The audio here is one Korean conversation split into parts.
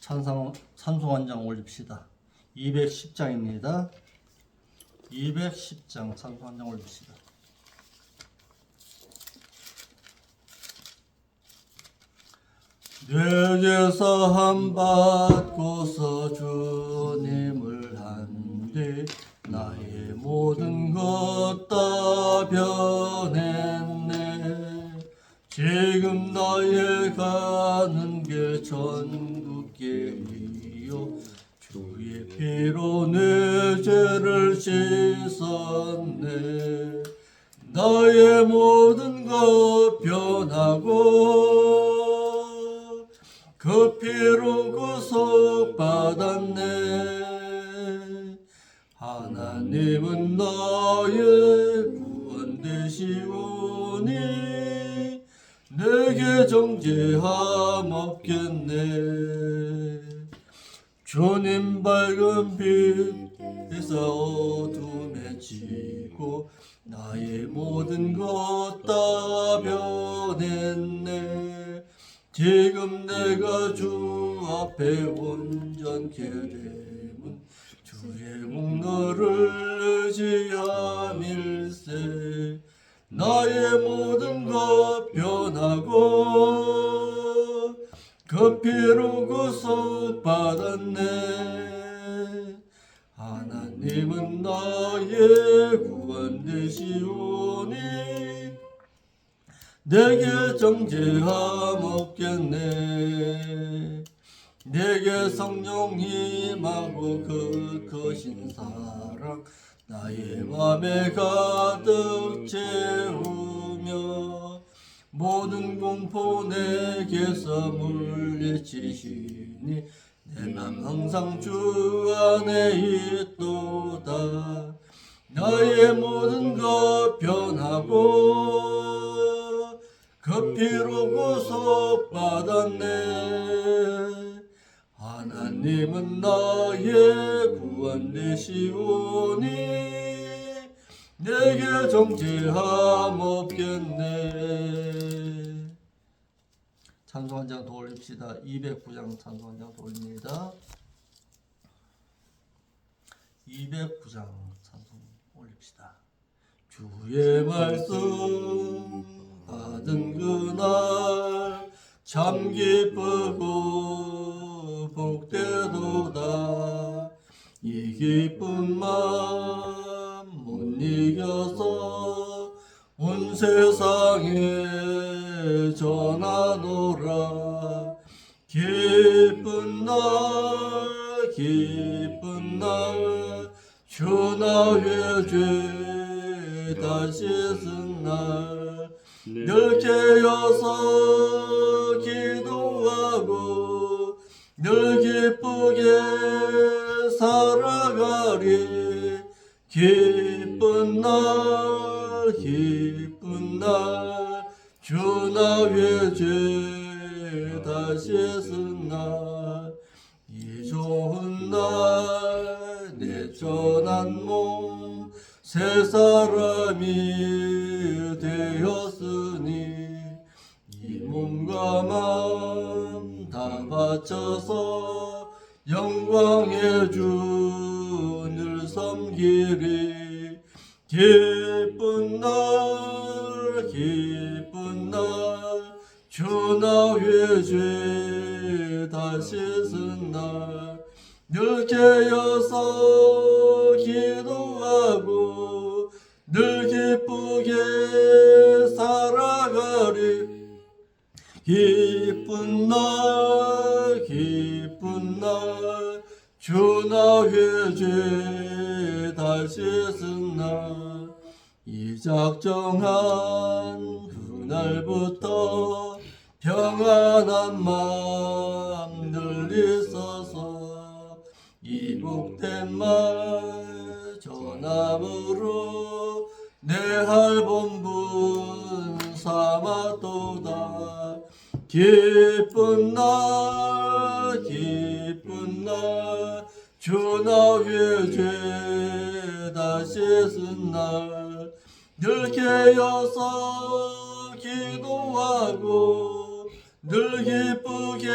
찬송 한 장 올립시다. 210장입니다. 210장 찬송 한 장 올립시다. 내게서 한 받고서 주님을 한뒤 나의 모든 것 다 변했네. 지금 나의 가는 길 천국길이요 주의 피로 내 죄를 씻었네. 나의 모든 것 변하고 그 피로 구속받았네. 하나님은 나의 구원 되시오니 내게 정죄함 없겠네. 주님 밝은 빛에서 어둠에 지고 나의 모든 것 다 변했네. 지금 내가 주 앞에 온전케 되면 주의 공로를 의지함일세. 나의 모든 것 변하고 그 피로 구속받았네. 하나님은 나의 구원 되시오니 내게 정죄함 없겠네. 내게 성령 임하고 그 크신 사랑 나의 맘에 가득 채우며 모든 공포 내게서 물리치시니 내 맘 항상 주 안에 있도다. 나의 모든 것 변하고 그 피로 구속받았네. 하나님은 나의 구원 되시오니 내게 정죄함 없겠네. 찬송 한 장 더 올립시다. 209장 찬송 한 장 더 올립니다. 209장 찬송 올립시다. 주의 말씀 받은 그날 참 기쁘고 복되도다. 이 기쁜 마음 못 이겨서 온 세상에 전하노라. 기쁜 날 기쁜 날 주 나의 죄 다 씻은 날 늘 깨어서 기도하고 늘 기쁘게 살아가리. 기쁜 날 기쁜 날 주 나의 죄 다 씻은 날 이 좋은 날 내 전한 몸 새 사람이 되었으니 이 몸과 마음 다 바쳐서 영광의 주를 섬기리. 기쁜 날 기쁜 날 주 나의 죄 다 씻은 날 늘 깨어서 기도하고 늘 기쁘게 살아가리. 기쁜 날 기쁜 날 주 나의 죄 다 씻은 날 이 작정한 그날부터 평안한 마음 늘 있어서 이 복된 말 전함으로 내 할 본분 삼았도다. 기쁜 날 기쁜 날 주 나의 죄 다 씻은 날 늘 깨어서 기도하고 늘 기쁘게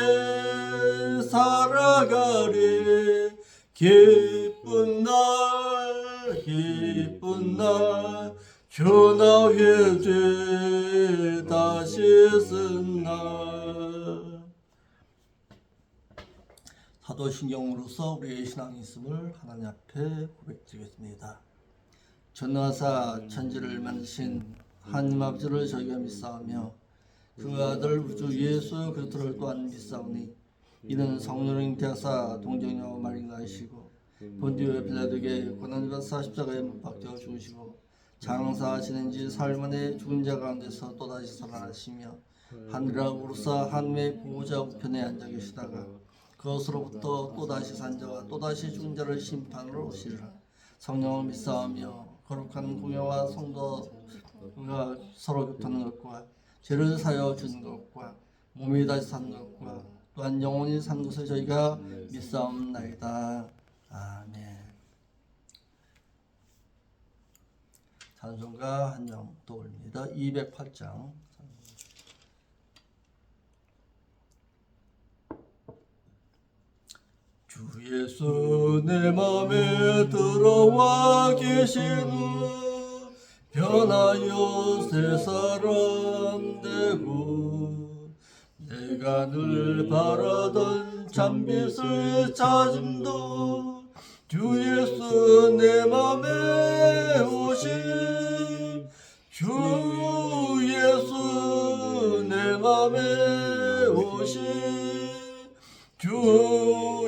살아 나가리 기쁜 날 전하 회죄 다시 쓴 날. 사도신경으로서 우리의 신앙이 있음을 하나님 앞에 고백드리겠습니다. 전능하사 천지를 만드신 하나님 아버지를 저희가 믿사오며 그 아들 우주 예수 그리스도를 또한 믿사오니 이는 성령을 잉태하사 동정녀와 마리아가 하시고 본디오 빌라도에게 고난받아 십자가에 못 박혀 죽으시고 장사하시는 지 사흘 만에 죽은 자 가운데서 또다시 살아나시며 하늘이라 우르사 하늘의 보호자 우편에 앉아 계시다가 그것으로부터 또다시 산 자와 또다시 죽은 자를 심판으로 오시리라. 성령을 믿사오며 거룩한 공회와 성도가 서로 교통하는 것과 죄를 사여 주는 것과 몸이 다시 사는 것과 또한 영원히 사는 것을 저희가 믿사옵나이다. 아멘. 찬송가 한 명 더 올립니다. 208장. 주 예수 내 맘에 들어와 계시는 변하여 새 사람 되고 내가 늘 바라던 참빛을 찾음도 주 예수 내 맘에 오심 주 예수 내 맘에 오심 주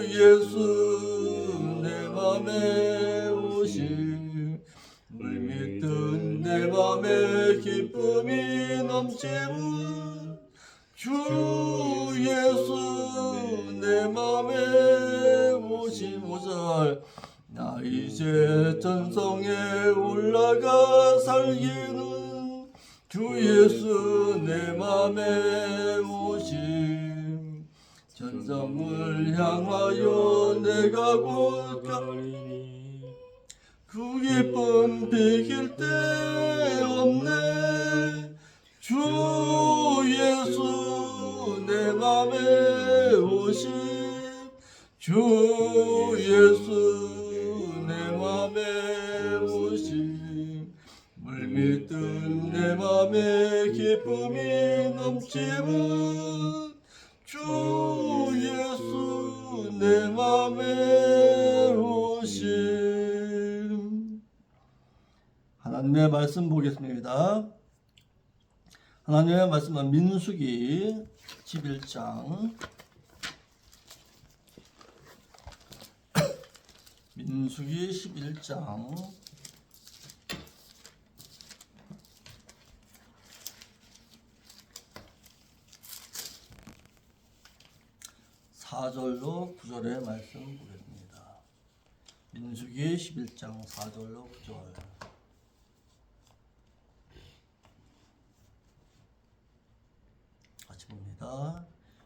예수 내 맘에 오심 물밀듯 내 맘에 기쁨이 넘치는 주 예수 내 맘에 오심. 5절 나 이제 전성에 올라가 살기는 주 예수 내 맘에 오심. 전성을 향하여 내가 곧 가리니 그 기쁨 비길 데 없네. 주 예수 내 맘에 오심 주 예수 내 맘에 오심 물밀듯 내 맘에 기쁨이 넘치는 주 예수 내 맘에 오심. 하나님의 말씀 보겠습니다. 하나님의 말씀은 민수기 11장 민수기 11장 4절로 9절의 말씀 보겠습니다. 민수기 11장 4절로 9절. 같이 봅니다.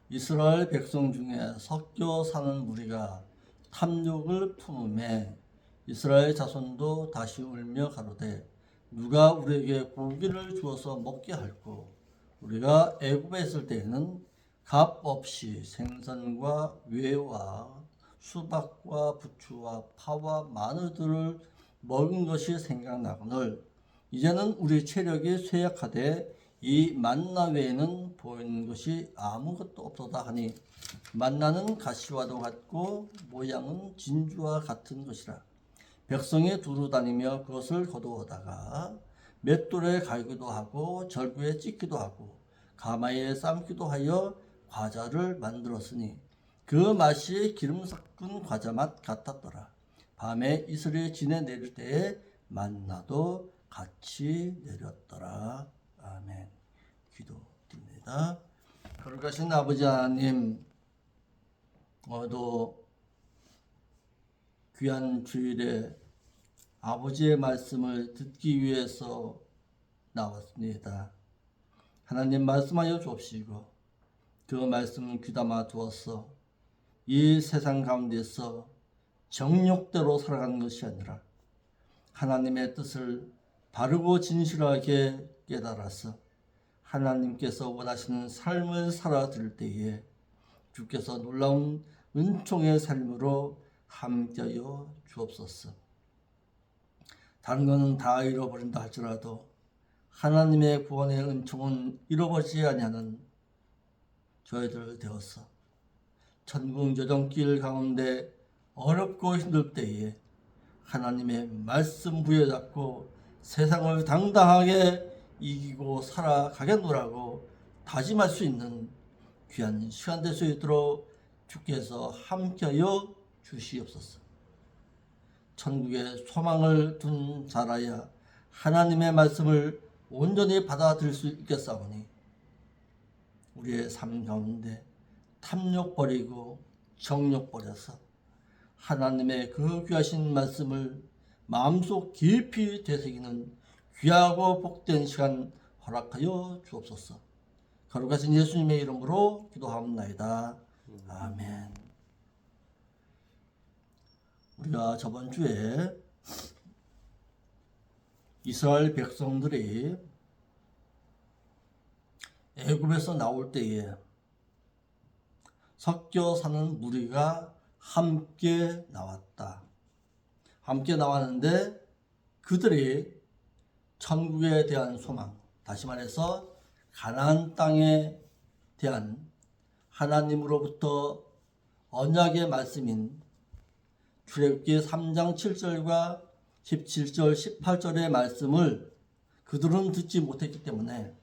이스라엘 백성 중에 섞여 사는 무리가 탐욕을 품음에 이스라엘 자손도 다시 울며 가로되 누가 우리에게 고기를 주어서 먹게 할꼬. 우리가 애굽에 있을 때에는 값 없이 생선과 외와 수박과 부추와 파와 마늘들을 먹은 것이 생각나거늘 이제는 우리 체력이 쇠약하되 이 만나 외에는 보이는 것이 아무것도 없도다 하니 만나는 가시와도 같고 모양은 진주와 같은 것이라. 백성이 두루 다니며 그것을 거두어다가 맷돌에 갈기도 하고 절구에 찢기도 하고 가마에 삶기도 하여 과자를 만들었으니 그 맛이 기름 섞은 과자 맛 같았더라. 밤에 이슬이 지내 내릴 때에 만나도 같이 내렸더라. 아멘. 기도드립니다. 거룩하신 아버지 하나님, 오늘도 귀한 주일에 아버지의 말씀을 듣기 위해서 나왔습니다. 하나님 말씀하여 주옵시고 그 말씀을 귀담아 두어서 이 세상 가운데서 정욕대로 살아가는 것이 아니라 하나님의 뜻을 바르고 진실하게 깨달아서 하나님께서 원하시는 삶을 살아드릴 때에 주께서 놀라운 은총의 삶으로 함께하여 주옵소서. 다른 것은 다 잃어버린다 할지라도 하나님의 구원의 은총은 잃어버리지 아니하는 저희들 되어서 천국 여정길 가운데 어렵고 힘들 때에 하나님의 말씀 부여잡고 세상을 당당하게 이기고 살아가겠노라고 다짐할 수 있는 귀한 시간 될 수 있도록 주께서 함께하여 주시옵소서. 천국에 소망을 둔 자라야 하나님의 말씀을 온전히 받아들일 수 있겠사오니 우리의 삶 가운데 탐욕 버리고 정욕 버려서 하나님의 그 귀하신 말씀을 마음속 깊이 되새기는 귀하고 복된 시간 허락하여 주옵소서. 거룩하신 예수님의 이름으로 기도하옵나이다. 아멘. 우리가 저번 주에 이스라엘 백성들이 애굽에서 나올 때에 섞여 사는 무리가 함께 나왔다. 함께 나왔는데 그들이 천국에 대한 소망, 다시 말해서 가나안 땅에 대한 하나님으로부터 언약의 말씀인 출애굽기 3장 7절과 17절 18절의 말씀을 그들은 듣지 못했기 때문에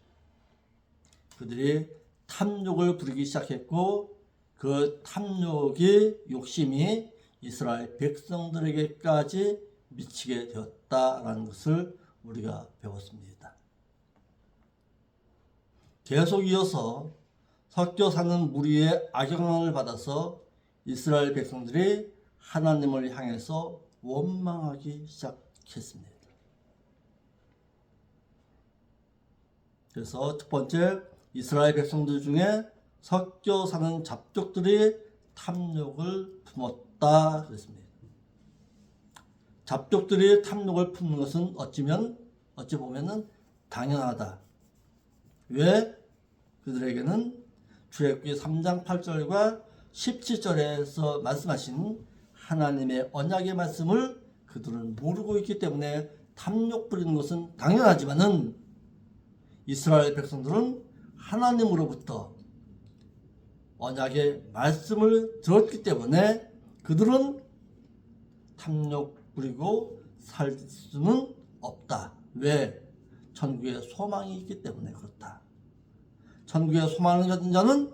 그들이 탐욕을 부리기 시작했고 그 탐욕의 욕심이 이스라엘 백성들에게까지 미치게 되었다라는 것을 우리가 배웠습니다. 계속 이어서 섞여 사는 무리의 악영향을 받아서 이스라엘 백성들이 하나님을 향해서 원망하기 시작했습니다. 그래서 첫 번째, 이스라엘 백성들 중에 섞여 사는 잡족들이 탐욕을 품었다 그랬습니다. 잡족들이 탐욕을 품는 것은 어찌 보면은 당연하다. 왜? 그들에게는 출애굽기 3장 8절과 17절에서 말씀하신 하나님의 언약의 말씀을 그들은 모르고 있기 때문에 탐욕 부리는 것은 당연하지만은 이스라엘 백성들은 하나님으로부터 언약의 말씀을 들었기 때문에 그들은 탐욕 부리고 살 수는 없다. 왜? 천국에 소망이 있기 때문에 그렇다. 천국에 소망을 가진 자는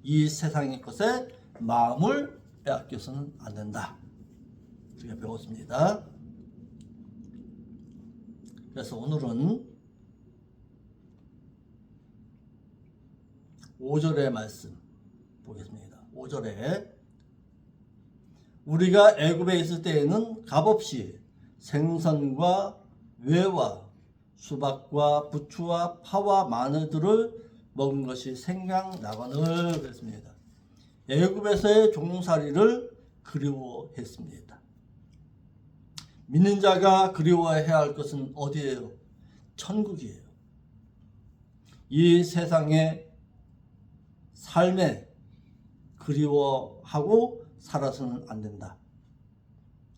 이 세상의 것에 마음을 빼앗겨서는 안 된다. 우리가 배웠습니다. 그래서 오늘은 5절의 말씀 보겠습니다. 5절에 우리가 애굽에 있을 때에는 값없이 생선과 외와 수박과 부추와 파와 마늘들을 먹은 것이 생각나거늘 그랬습니다. 애굽에서의 종살이를 그리워했습니다. 믿는 자가 그리워해야 할 것은 어디예요? 천국이에요. 이 세상의 삶에 그리워하고 살아서는 안 된다.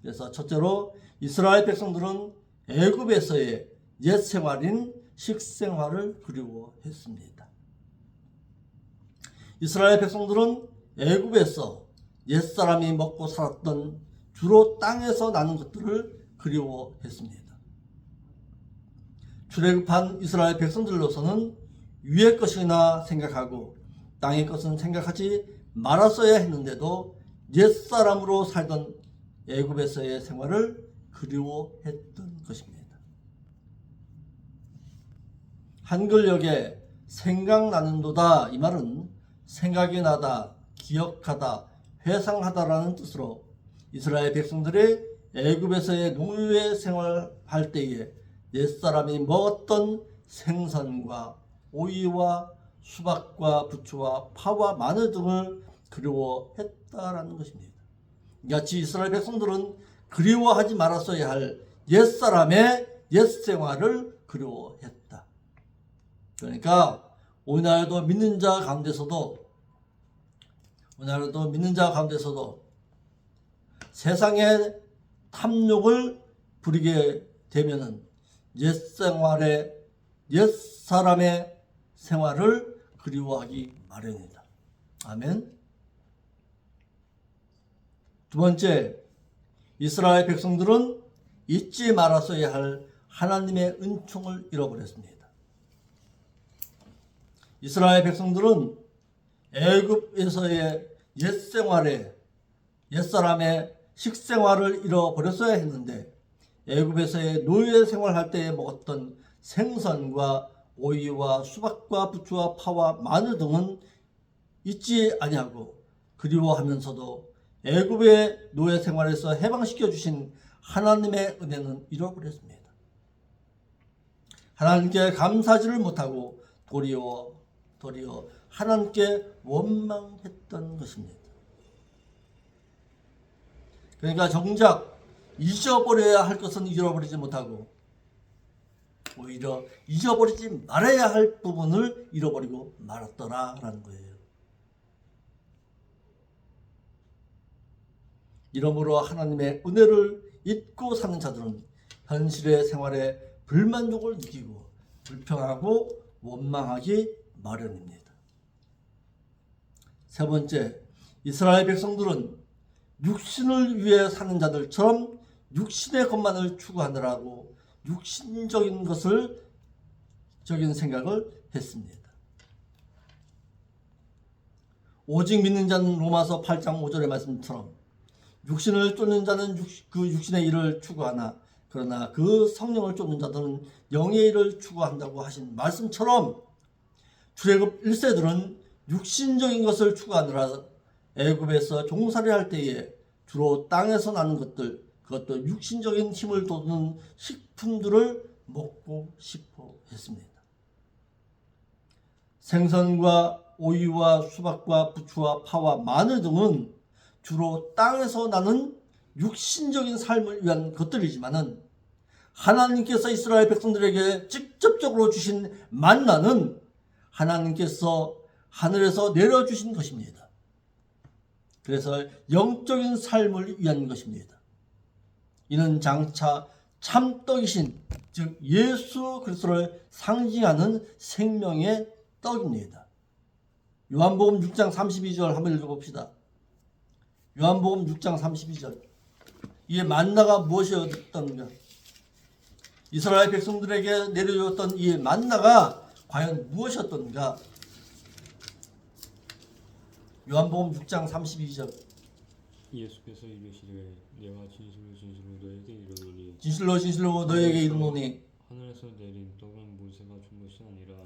그래서 첫째로 이스라엘 백성들은 애굽에서의 옛 생활인 식생활을 그리워했습니다. 이스라엘 백성들은 애굽에서 옛사람이 먹고 살았던 주로 땅에서 나는 것들을 그리워했습니다. 출애굽한 이스라엘 백성들로서는 위의 것이나 생각하고 땅의 것은 생각하지 말았어야 했는데도 옛사람으로 살던 애굽에서의 생활을 그리워했던 것입니다. 한글역에 생각나는도다 이 말은 생각이 나다, 기억하다, 회상하다라는 뜻으로 이스라엘 백성들이 애굽에서의 노예 생활할 때에 옛사람이 먹었던 생선과 오이와 수박과 부추와 파와 마늘 등을 그리워했다라는 것입니다. 같이 이스라엘 백성들은 그리워하지 말았어야 할 옛사람의 옛생활을 그리워했다. 그러니까 오늘날도 믿는 자 가운데서도 오늘날도 믿는 자 가운데서도 세상의 탐욕을 부리게 되면은 옛 사람의 생활을 그리워하기 마련이다. 아멘. 두 번째, 이스라엘 백성들은 잊지 말았어야 할 하나님의 은총을 잃어버렸습니다. 이스라엘 백성들은 애굽에서의 옛사람의 식생활을 잃어버렸어야 했는데, 애굽에서의 노예 생활할 때에 먹었던 생선과 오이와 수박과 부추와 파와 마늘 등은 잊지 아니하고 그리워하면서도 애굽의 노예 생활에서 해방시켜 주신 하나님의 은혜는 잃어버렸습니다. 하나님께 감사하지를 못하고 도리어 하나님께 원망했던 것입니다. 그러니까 정작 잊어버려야 할 것은 잃어버리지 못하고 오히려 잊어버리지 말아야 할 부분을 잃어버리고 말았더라라는 거예요. 이러므로 하나님의 은혜를 잊고 사는 자들은 현실의 생활에 불만족을 느끼고 불평하고 원망하기 마련입니다. 세 번째, 이스라엘 백성들은 육신을 위해 사는 자들처럼 육신의 것만을 추구하느라고 육신적인 생각을 했습니다. 오직 믿는 자는 로마서 8장 5절의 말씀처럼 육신을 쫓는 자는 그 육신의 일을 추구하나 그러나 그 성령을 쫓는 자들은 영의 일을 추구한다고 하신 말씀처럼 출애굽 1세들은 육신적인 것을 추구하느라 애굽에서 종살이 할 때에 주로 땅에서 나는 것들, 그것도 육신적인 힘을 돋우는 식품들을 먹고 싶어 했습니다. 생선과 오이와 수박과 부추와 파와 마늘 등은 주로 땅에서 나는 육신적인 삶을 위한 것들이지만은 하나님께서 이스라엘 백성들에게 직접적으로 주신 만나는 하나님께서 하늘에서 내려주신 것입니다. 그래서 영적인 삶을 위한 것입니다. 이는 장차 참떡이신 즉 예수 그리스도를 상징하는 생명의 떡입니다. 요한복음 6장 32절 한번 읽어봅시다. 요한복음 6장 32절. 이 만나가 무엇이었던가? 이스라엘 백성들에게 내려줬던 이 만나가 과연 무엇이었던가? 요한복음 6장 32절. 예수께서 이르시되 내가 진실로 너에게 이르노니 진실로 너에게 이르노니 하늘에서 내린 떡은 모세가 준 것이 아니라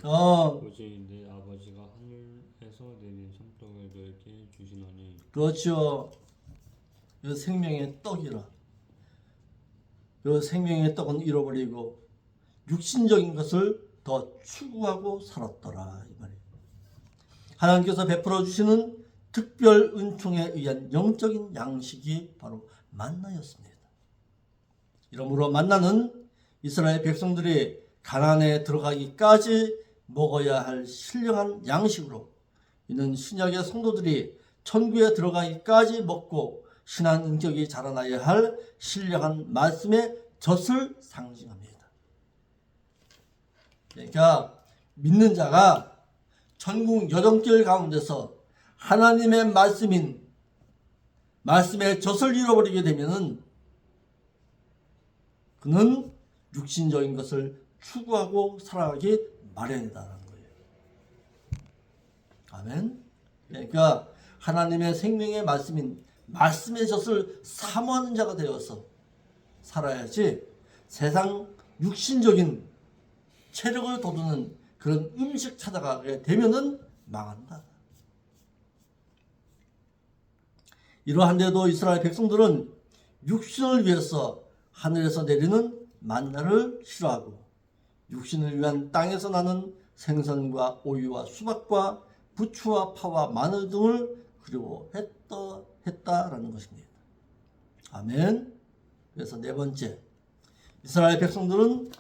오직 내 아버지가 하늘에서 내린 참떡을 너에게 주시노니. 그렇죠. 이 생명의 떡이라. 이 생명의 떡은 잃어버리고 육신적인 것을 더 추구하고 살았더라 이 말이에요. 하나님께서 베풀어 주시는 특별 은총에 의한 영적인 양식이 바로 만나였습니다. 이러므로 만나는 이스라엘 백성들이 가나안에 들어가기까지 먹어야 할 신령한 양식으로, 이는 신약의 성도들이 천국에 들어가기까지 먹고 신앙 인격이 자라나야 할 신령한 말씀의 젖을 상징합니다. 그러니까 믿는 자가 천국 여정길 가운데서 하나님의 말씀의 젖을 잃어버리게 되면은 그는 육신적인 것을 추구하고 살아가기 마련이다라는 거예요. 아멘. 그러니까 하나님의 생명의 말씀의 젖을 사모하는 자가 되어서 살아야지 세상 육신적인 체력을 돋우는 그런 음식 찾아가게 되면은 망한다. 이러한데도 이스라엘 백성들은 육신을 위해서 하늘에서 내리는 만나를 싫어하고 육신을 위한 땅에서 나는 생선과 오이와 수박과 부추와 파와 마늘 등을 그리워했다라는 것입니다. 아멘. 그래서 네 번째, 이스라엘 백성들은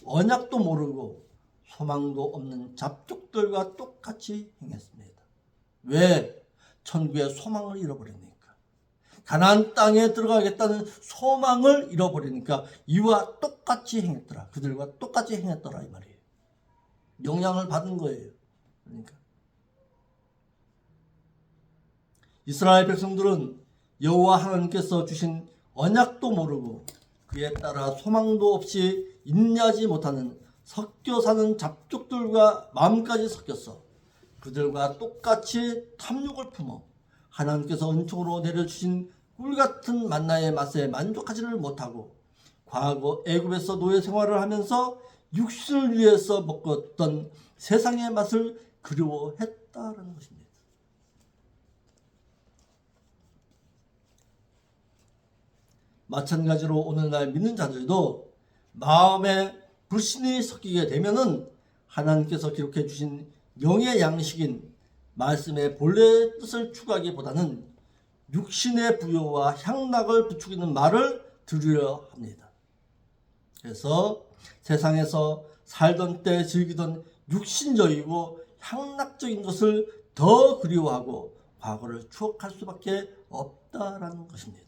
언약도 모르고 소망도 없는 잡족들과 똑같이 행했습니다. 왜? 천국의 소망을 잃어버리니까, 가나안 땅에 들어가겠다는 소망을 잃어버리니까 이와 똑같이 행했더라. 그들과 똑같이 행했더라 이 말이에요. 영향을 받은 거예요. 그러니까 이스라엘 백성들은 여호와 하나님께서 주신 언약도 모르고 그에 따라 소망도 없이 인내하지 못하는 섞여 사는 잡족들과 마음까지 섞였어 그들과 똑같이 탐욕을 품어 하나님께서 은총으로 내려주신 꿀같은 만나의 맛에 만족하지를 못하고 과거 애굽에서 노예 생활을 하면서 육신을 위해서 먹었던 세상의 맛을 그리워했다는 것입니다. 마찬가지로 오늘날 믿는 자들도 마음에 불신이 섞이게 되면은 하나님께서 기록해 주신 영의 양식인 말씀의 본래 뜻을 추구하기보다는 육신의 부요와 향락을 부추기는 말을 들으려 합니다. 그래서 세상에서 살던 때 즐기던 육신적이고 향락적인 것을 더 그리워하고 과거를 추억할 수밖에 없다라는 것입니다.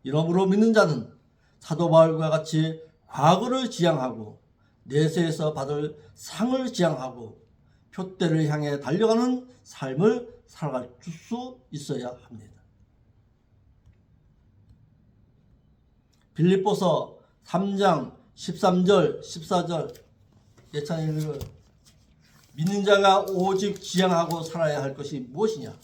이러므로 믿는 자는 사도 바울과 같이 과거를 지향하고 내세에서 받을 상을 지향하고 표대를 향해 달려가는 삶을 살아갈 수 있어야 합니다. 빌립보서 3장 13절 14절 예찬이 읽어요. 믿는 자가 오직 지향하고 살아야 할 것이 무엇이냐?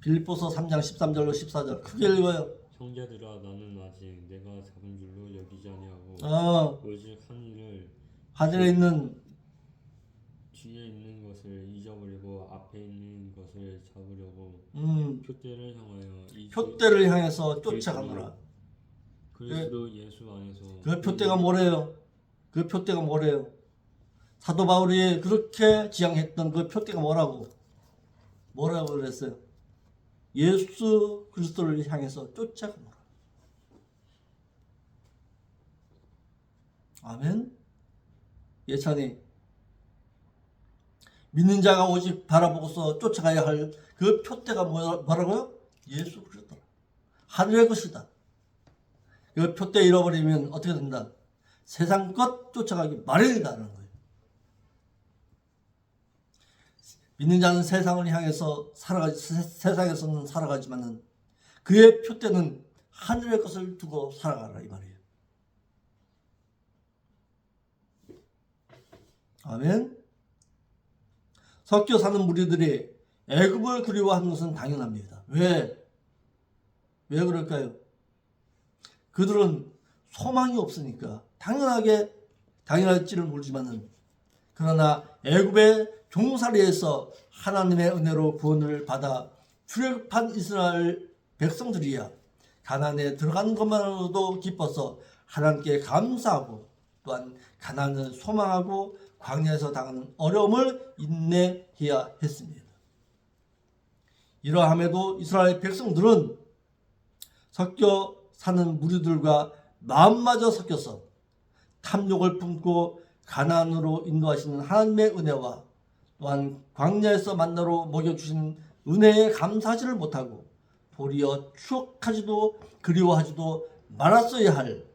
빌립보서 3장 13절로 14절 크게 읽어요. 형제들아 나는 아직 내가 잡은 줄로 여기지 아니하고 오직 하늘에 있는 뒤에 있는 것을 잊어버리고 앞에 있는 것을 잡으려고 표대를 향하여 표대를 향해서 쫓아가노라. 그리스도 예수 안에서 그 표대가 뭐래요? 그 표대가 뭐래요? 사도 바울이 그렇게 지향했던 그 표대가 뭐라고 그랬어요? 예수 그리스도를 향해서 쫓아가노라. 아멘. 예찬이 믿는 자가 오직 바라보고서 쫓아가야 할 그 표대가 뭐라고요? 예수 그리스도라. 하늘의 것이다. 그 표대 잃어버리면 어떻게 된다? 세상 것 쫓아가기 마련이다라는 거예요. 믿는 자는 세상을 향해서 세상에서는 살아가지만은 그의 표대는 하늘의 것을 두고 살아가라 이 말이에요. 아멘. 섞여 사는 무리들이 애굽을 그리워하는 것은 당연합니다. 왜 그럴까요? 그들은 소망이 없으니까 당연할지를 모르지만은 그러나 애굽의 종살이에서 하나님의 은혜로 구원을 받아 출애굽한 이스라엘 백성들이야 가나안에 들어가는 것만으로도 기뻐서 하나님께 감사하고 또한 가나안을 소망하고 광야에서 당하는 어려움을 인내해야 했습니다. 이러함에도 이스라엘 백성들은 섞여 사는 무리들과 마음마저 섞여서 탐욕을 품고 가나안으로 인도하시는 하나님의 은혜와 또한 광야에서 만나러 먹여주신 은혜에 감사하지를 못하고 도리어 추억하지도 그리워하지도 말았어야 할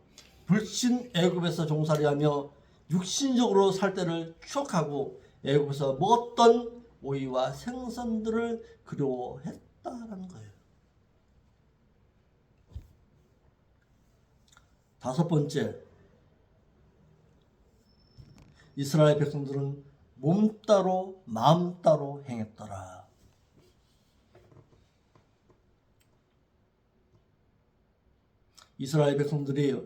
불신 애굽에서 종살이하며 육신적으로 살 때를 추억하고 애굽에서 먹었던 오이와 생선들을 그리워했다라는 거예요. 다섯 번째, 이스라엘 백성들은 몸 따로 마음 따로 행했더라. 이스라엘 백성들이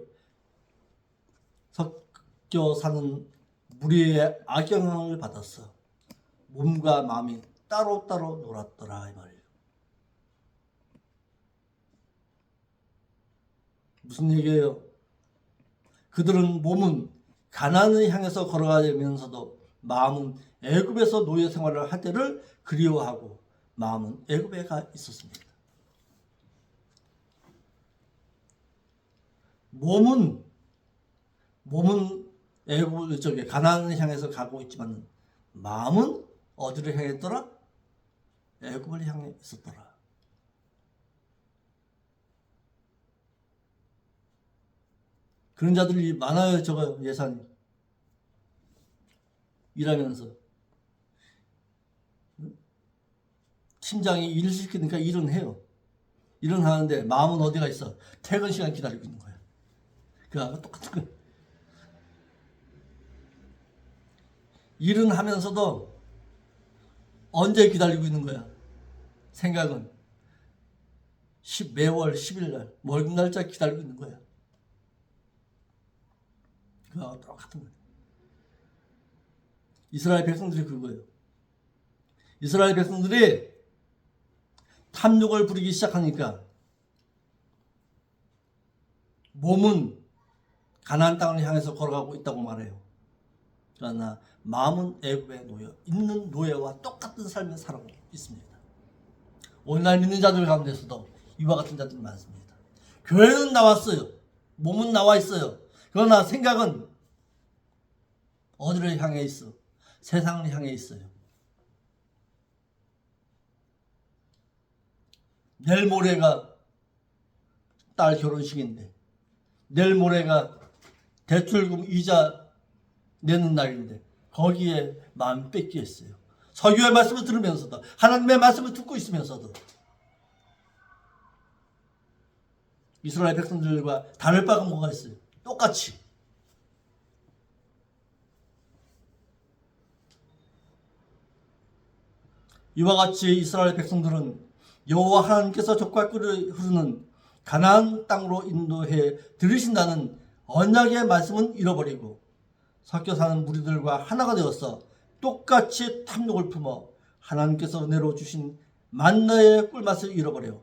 섞여 사는 무리의 악영향을 받았어. 몸과 마음이 따로따로 놀았더라 이 말이에요. 무슨 얘기예요? 그들은 몸은 가나안을 향해서 걸어가면서도 마음은 애굽에서 노예 생활을 할 때를 그리워하고 마음은 애굽에 가 있었습니다. 몸은 애굽 가나안을 향해서 가고 있지만 마음은 어디를 향해 있더라? 애굽을 향해 있었더라. 그런 자들이 많아요. 저거 예산이 일하면서 팀장이 일을 시키니까 일은 해요. 일은 하는데 마음은 어디가 있어? 퇴근 시간 기다리고 있는 거야. 그거하고 똑같은 거야. 일은 하면서도 언제 기다리고 있는 거야? 생각은 매월 10일 날 월급 날짜 기다리고 있는 거야. 그거하고 똑같은 거야. 이스라엘 백성들이 그거예요. 이스라엘 백성들이 탐욕을 부리기 시작하니까 몸은 가나안 땅을 향해서 걸어가고 있다고 말해요. 그러나 마음은 애굽에 놓여 있는 노예와 똑같은 삶을 살아가고 있습니다. 오늘날 믿는 자들 가운데서도 이와 같은 자들이 많습니다. 교회는 나왔어요. 몸은 나와 있어요. 그러나 생각은 어디를 향해 있어? 세상을 향해 있어요. 내일 모레가 딸 결혼식인데, 내일 모레가 대출금 이자 내는 날인데 거기에 마음이 뺏겨 있어요. 설교의 말씀을 들으면서도, 하나님의 말씀을 듣고 있으면서도 이스라엘 백성들과 다를 바가 뭐가 있어요? 똑같이 이와 같이 이스라엘 백성들은 여호와 하나님께서 젖과 꿀을 흐르는 가나안 땅으로 인도해 들으신다는 언약의 말씀은 잃어버리고 섞여 사는 무리들과 하나가 되어서 똑같이 탐욕을 품어 하나님께서 은혜로 주신 만나의 꿀맛을 잃어버려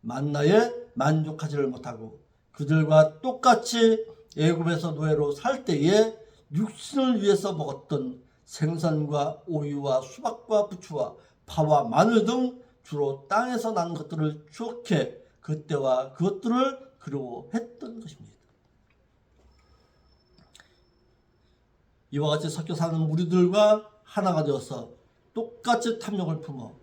만나에 만족하지를 못하고 그들과 똑같이 애굽에서 노예로 살 때에 육신을 위해서 먹었던 생선과 오이와 수박과 부추와 파와 마늘 등 주로 땅에서 난 것들을 추억해 그때와 그것들을 그리워했던 것입니다. 이와 같이 섞여 사는 무리들과 하나가 되어서 똑같이 탐욕을 품어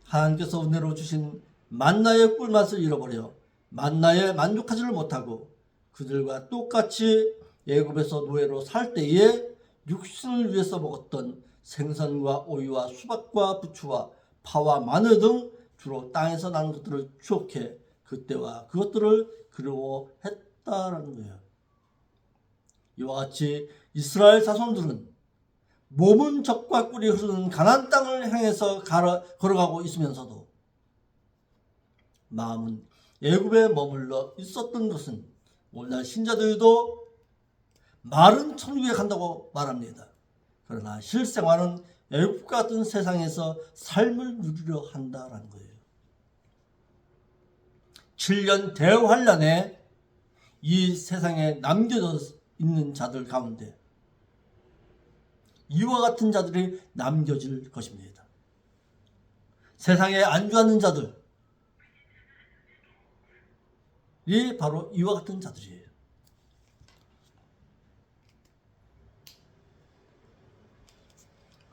하나님께서 은혜로 주신 만나의 꿀맛을 잃어버려 만나에 만족하지를 못하고 그들과 똑같이 애굽에서 노예로 살 때에 육신을 위해서 먹었던 생선과 오이와 수박과 부추와 파와 마늘 등 주로 땅에서 난 것들을 추억해 그때와 그것들을 그리워했다라는 거예요. 이와 같이 이스라엘 자손들은 몸은 젖과 꿀이 흐르는 가나안 땅을 향해서 걸어가고 있으면서도 마음은 애굽에 머물러 있었던 것은 오늘날 신자들도 말은 천국에 간다고 말합니다. 그러나 실생활은 애굽 같은 세상에서 삶을 누리려 한다라는 거예요. 7년 대환란에 이 세상에 남겨져 있는 자들 가운데 이와 같은 자들이 남겨질 것입니다. 세상에 안주하는 자들이 바로 이와 같은 자들이에요.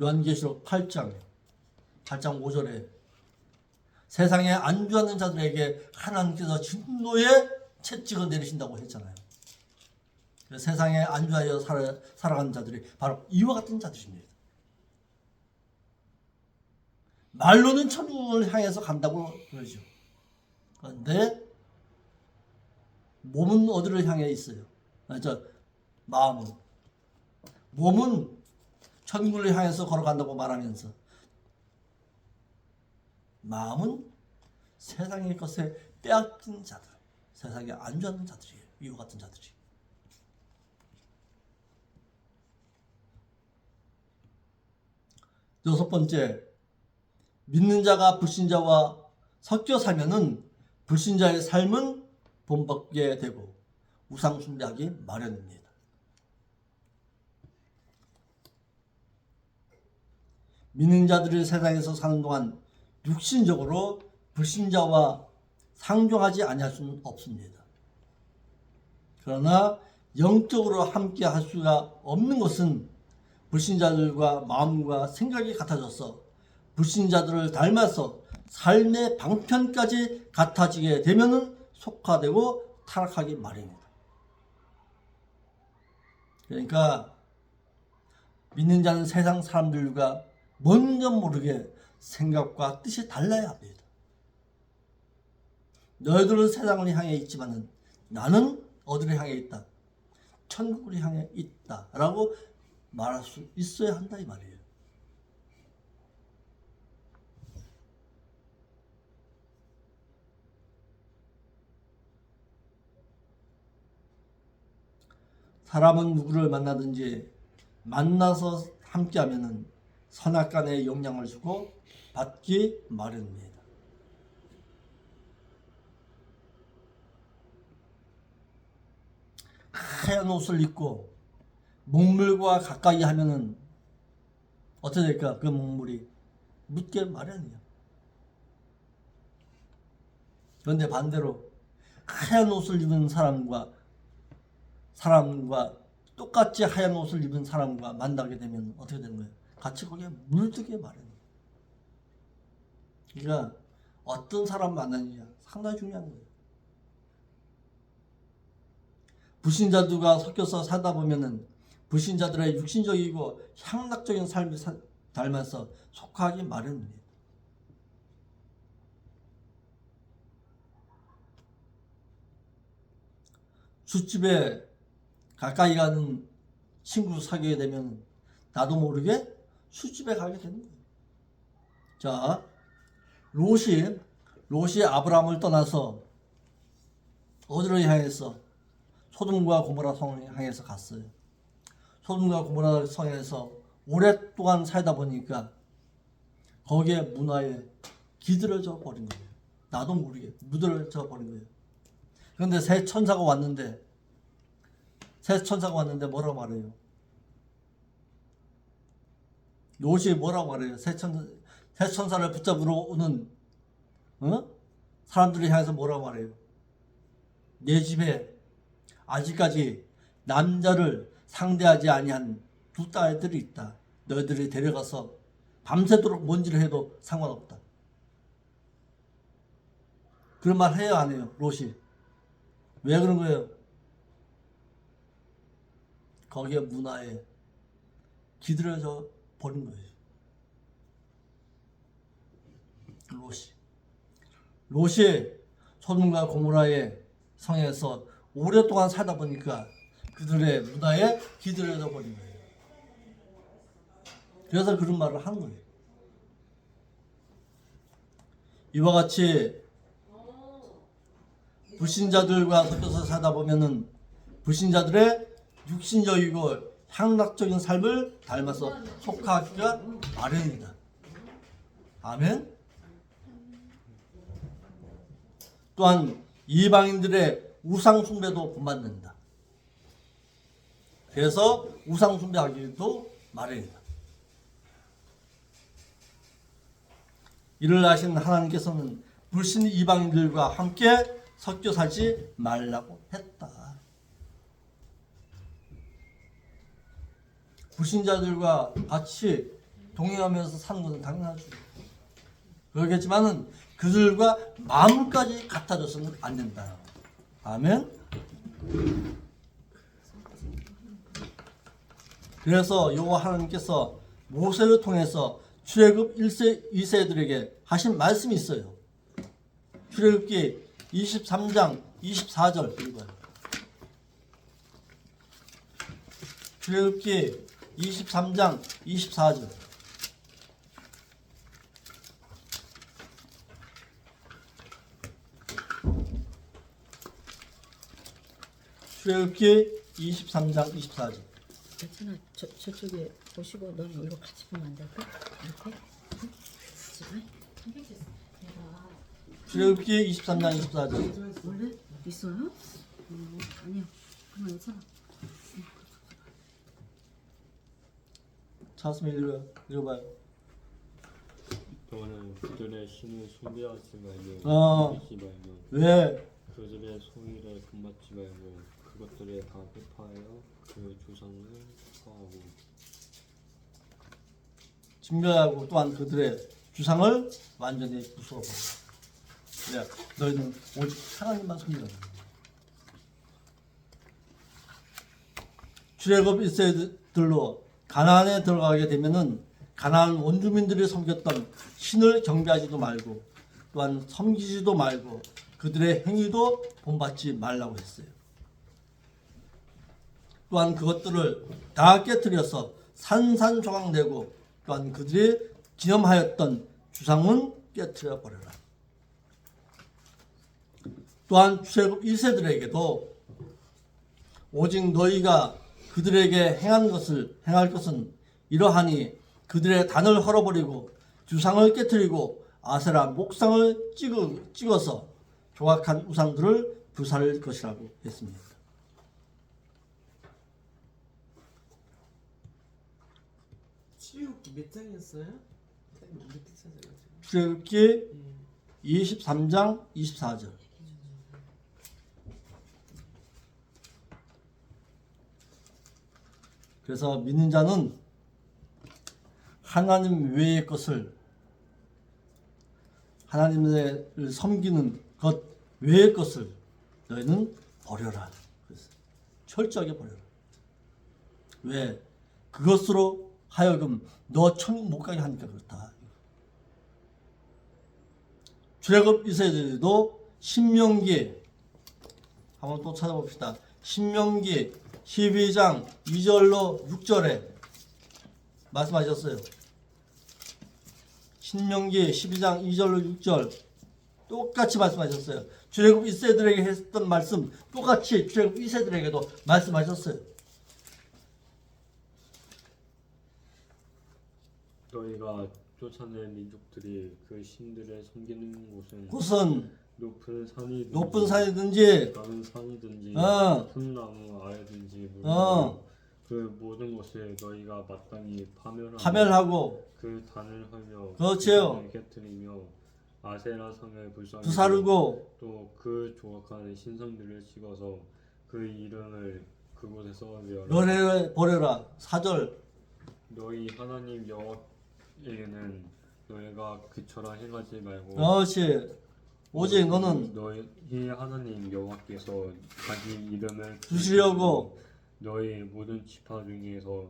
요한계시록 8장 5절에 세상에 안주하는 자들에게 하나님께서 진노의 채찍을 내리신다고 했잖아요. 세상에 안주하여 살아가는 자들이 바로 이와 같은 자들입니다. 말로는 천국을 향해서 간다고 그러죠. 그런데 몸은 어디를 향해 있어요? 몸은 천국을 향해서 걸어간다고 말하면서 마음은 세상의 것에 빼앗긴 자들, 세상에 안주하는 자들이에요. 이와 같은 자들이. 여섯 번째, 믿는 자가 불신자와 섞여 살면은 불신자의 삶은 본받게 되고 우상 숭배하기 마련입니다. 믿는 자들이 세상에서 사는 동안 육신적으로 불신자와 상종하지 아니할 수는 없습니다. 그러나 영적으로 함께 할 수가 없는 것은 불신자들과 마음과 생각이 같아져서 불신자들을 닮아서 삶의 방편까지 같아지게 되면은 속화되고 타락하기 마련이다. 그러니까 믿는 자는 세상 사람들과 먼저 모르게 생각과 뜻이 달라야 합니다. 너희들은 세상을 향해 있지만은 나는 어디를 향해 있다? 천국을 향해 있다 라고 말할 수 있어야 한다 이 말이에요. 사람은 누구를 만나든지 만나서 함께하면 선악간에 영향을 주고 받기 마련입니다. 하얀 옷을 입고 먹물과 가까이 하면은 어떻게 될까? 그 먹물이 묻게 마련이에요. 그런데 반대로 하얀 옷을 입은 사람과 똑같이 하얀 옷을 입은 사람과 만나게 되면 어떻게 되는 거예요? 같이 거기에 물들게 마련이에요. 그러니까 어떤 사람 만나느냐 상당히 중요한 거예요. 불신자들과 섞여서 살다 보면은 불신자들의 육신적이고 향락적인 삶을 닮아서 속하기 마련입니다. 술집에 가까이 가는 친구 사귀게 되면 나도 모르게 술집에 가게 되는 거예요. 자, 롯이 아브라함을 떠나서 어디를 향해서 소돔과 고모라 성을 향해서 갔어요. 소돔과 고모라 성에서 오랫동안 살다 보니까 거기에 문화에 기들어져 버린 거예요. 나도 모르게 무들어져 버린 거예요. 그런데 새 천사가 왔는데 뭐라고 말해요? 롯이 뭐라고 말해요? 새 천사를 붙잡으러 오는 사람들을 향해서 뭐라고 말해요? 내 집에 아직까지 남자를 상대하지 아니한 두 딸들이 있다. 너희들이 데려가서 밤새도록 뭔지를 해도 상관없다. 그런 말 해요, 안 해요? 롯이. 왜 그런 거예요? 거기에 문화에 기들어져 버린 거예요. 롯이 소돔과 고모라의 성에서 오랫동안 살다 보니까 그들의 문화에 기들어져 버린 거예요. 그래서 그런 말을 하는 거예요. 이와 같이 불신자들과 섞여서 살다 보면은 불신자들의 육신적이고 향락적인 삶을 닮아서 속하기가 마련이다. 아멘. 또한 이방인들의 우상 숭배도 본받는다. 그래서 우상 숭배하기도 마련이다. 이를 아신 하나님께서는 불신 이방인들과 함께 섞여 살지 말라고 했다. 불신자들과 같이 동행하면서 사는 것은 당연하죠. 그렇겠지만은 그들과 마음까지 같아져서는 안 된다. 아멘. 그래서 여호와 하나님께서 모세를 통해서 출애굽 1세 2세들에게 하신 말씀이 있어요. 출애굽기 23장 24절 읽어요. 출애굽기 23장 24절. 출애굽기 23장 24절. 괜찮아. 저쪽에 보시고 너는 이거 같이 보면 안 될까? 이렇게? 출애굽기 23장 24절. 원래 있어요? 아니요. 그만 괜찮아. 찾았으면 읽어봐요. 너는 그들의 신을 숭배하지 말며 믿지 말며 왜? 그들의 소위를 본받지 말고 그것들에 다 회파하여 그 조상을 축하하고 증명하고 또한 그들의 주상을 완전히 부숴버려. 왜? 너희는 오직 하나님만 섬기라. 출애굽 1세들로 가나안에 들어가게 되면은 가나안 원주민들이 섬겼던 신을 경배하지도 말고 또한 섬기지도 말고 그들의 행위도 본받지 말라고 했어요. 또한 그것들을 다 깨뜨려서 산산조각내고 또한 그들이 기념하였던 주상은 깨뜨려 버려라. 또한 출애굽 1세들에게도 오직 너희가 그들에게 행할 것은 이러하니 그들의 단을 헐어버리고 주상을 깨뜨리고 아세라 목상을 찍어서 조각한 우상들을 불사를 것이라고 했습니다. 출애굽기 몇 장이었어요? 이렇게 찾아가지고. 출애굽기 23장 24절. 그래서 믿는 자는 하나님 외의 것을 하나님을 섬기는 것 외의 것을 너희는 버려라. 그래서 철저하게 버려라. 왜? 그것으로 하여금 너 천국 못 가게 하니까 그렇다. 출애굽 1세들도 신명기 한번 또 찾아봅시다. 신명기 12장 2절로 6절에 말씀하셨어요. 신명기 12장 2절로 6절 똑같이 말씀하셨어요. 출애굽 1세들에게 했던 말씀 똑같이 출애굽 2세들에게도 말씀하셨어요. 너희가 쫓아낸 민족들이 그 신들을 섬기는 곳은 높은 산이든지 높은 산이든지 작은 산이든지 어. 큰 나무 아래든지 그 모든 것을 너희가 마땅히 파멸하고 그 단을 헐며 그렇지요. 그 깨뜨리며 아세라 성을 부사르고 또 그 조각한 신성들을 찍어서 그 이름을 그곳에서 외워라. 버려라. 4절 너희 하나님 여호와에게는 너희가 그처럼 행하지 말고 그렇지. 오직 너는 너희 하나님 여호와께서 자기 이름을 주시려고 너희 모든 지파 중에서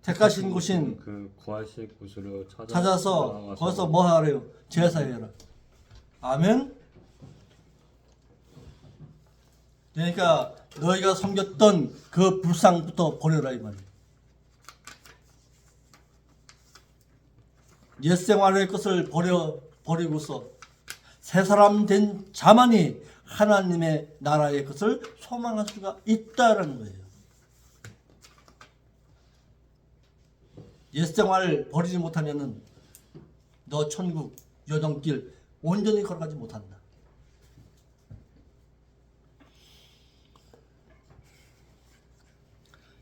택하신 곳인 그 구하실 곳으로 찾아서 나아가서 거기서 뭐 하래요? 제사해라. 아멘. 그러니까 너희가 섬겼던 그 불상부터 버려라 이 말이에요. 옛 생활의 것을 버리고서 새 사람 된 자만이 하나님의 나라의 것을 소망할 수가 있다라는 거예요. 옛 생활을 버리지 못하면은 너 천국 여정길 온전히 걸어가지 못한다.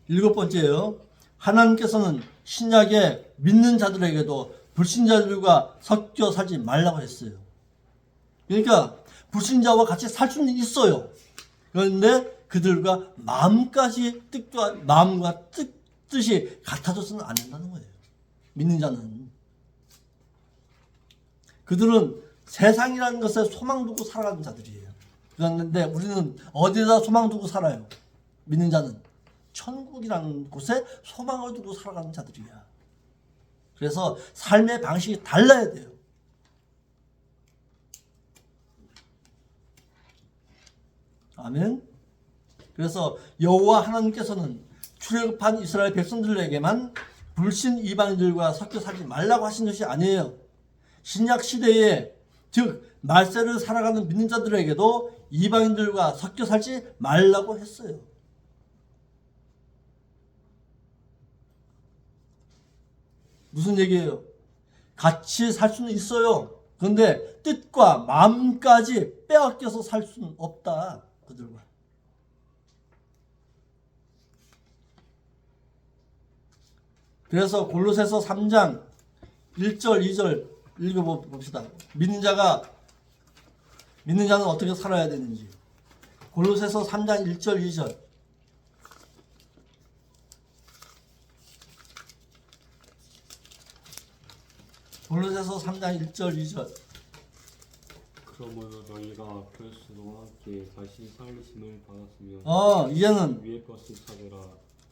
일곱 번째요. 하나님께서는 신약에 믿는 자들에게도 불신자들과 섞여 살지 말라고 했어요. 그러니까 불신자와 같이 살 수는 있어요. 그런데 그들과 마음과 뜻이 같아져서는 안 된다는 거예요. 믿는 자는. 그들은 세상이라는 것에 소망 두고 살아가는 자들이에요. 그런데 우리는 어디다 소망 두고 살아요? 믿는 자는 천국이라는 곳에 소망을 두고 살아가는 자들이야. 그래서 삶의 방식이 달라야 돼요. 아멘. 그래서 여호와 하나님께서는 출애굽한 이스라엘 백성들에게만 불신 이방인들과 섞여 살지 말라고 하신 것이 아니에요. 신약 시대에 즉 말세를 살아가는 믿는 자들에게도 이방인들과 섞여 살지 말라고 했어요. 무슨 얘기예요? 같이 살 수는 있어요. 그런데 뜻과 마음까지 빼앗겨서 살 수는 없다. 그들과. 그래서 골로새서 3장 1절 2절 읽어봅시다. 믿는 자는 어떻게 살아야 되는지. 골로새서 3장 1절 2절. 골로새서 3장 1절 2절. 그러므로 너희가 그리스도와 함께 다시 살리심을 받았으면 이제는 위의 것을 찾으라.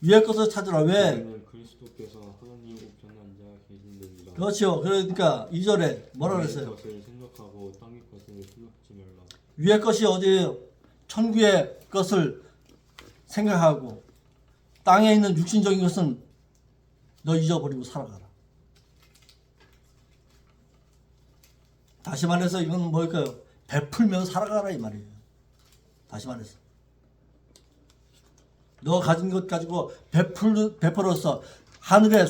위의 것을 찾으라. 왜? 너희는 그리스도께서 하나님 우편에 앉아 계신느니라. 그렇죠. 그러니까 2절에 뭐라 위의 그랬어요? 것을 생각하고 땅의 것을 생각지 말라. 위의 것이 어디예요? 천국의 것을 생각하고 땅에 있는 육신적인 것은 너 잊어버리고 살아가라. 다시 말해서 이건 뭘까요? 베풀며 살아가라 이 말이에요. 다시 말해서 너 가진 것 가지고 베풀어서 하늘의